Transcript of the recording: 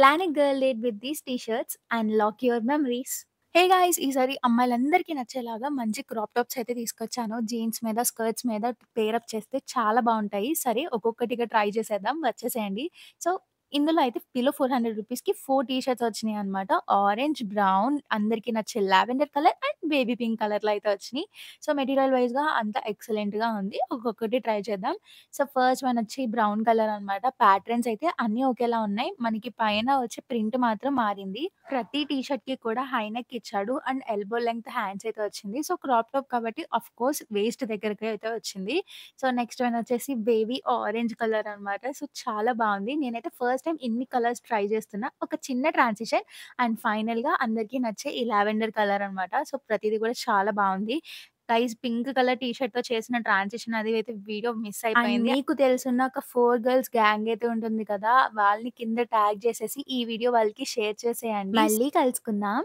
Plan a girl date with these T shirts and lock your memories. Hey guys! ఈసారి అమ్మాయిలందరికీ నచ్చేలాగా మంచి crop tops అయితే తీసుకొచ్చాను. Jeans మీద, స్కర్ట్స్ మీద పెయిర్ అప్ చేస్తే చాలా బావుంటాయి. సరే ఒక్కొక్కటిగా ట్రై చేసేద్దాం. వచ్చేసేయండి. సో, ఇందులో అయితే బిలో ₹400కి 4 టీ షర్ట్స్ వచ్చినాయన్నమాట. ఆరెంజ్, బ్రౌన్ అందరికీ నచ్చే lavender colour and baby pink కలర్‌లో అయితే వచ్చినియి. సో, మెటీరియల్ వైస్‌గా అంతా ఎక్సలెంట్‌గా ఉంది. ఒక్కొక్కటి ట్రై చేద్దాం. సో, ఫస్ట్ వన్ వచ్చి బ్రౌన్ కలర్ అనమాట. ప్యాటర్న్స్ అయితే అన్నీ ఒకేలా ఉన్నాయి. మనకి పైన వచ్చే ప్రింట్ మాత్రం మారింది. ప్రతి టీ షర్ట్‌కి కూడా హై నెక్ ఇచ్చాడు. అండ్ ఎల్బో లెంగ్త్ హ్యాండ్స్ అయితే వచ్చింది. సో, క్రాప్ టాప్ కాబట్టి ఆఫ్‌కోర్స్ వేస్ట్ దగ్గరకి అయితే వచ్చింది. సో, నెక్స్ట్ వన్ వచ్చేసి బేబీ ఆరెంజ్ కలర్ అనమాట. సో, చాలా బావుంది. నేనైతే ఫస్ట్ టైమ్ ఇన్ని కలర్స్ ట్రై చేస్తున్నా. ఒక చిన్న ట్రాన్సిషన్ అండ్ ఫైనల్‌గా అందరికీ నచ్చే ఈ లావెండర్ కలర్ అనమాట. సో, ప్రతీది కూడా చాలా బావుంది. గైస్ పింక్ కలర్ టీ షర్ట్‌తో చేసిన ట్రాన్సిషన్ అది అయితే వీడియో మిస్ అయిపోయింది. అండ్ మీకు తెలుసున్న ఒక 4 గర్ల్స్ గ్యాంగ్ అయితే ఉంటుంది కదా! వాళ్ళని కింద ట్యాగ్ చేసేసి ఈ వీడియో వాళ్ళకి షేర్ చేసేయండి. మళ్ళీ కలుసుకుందాం.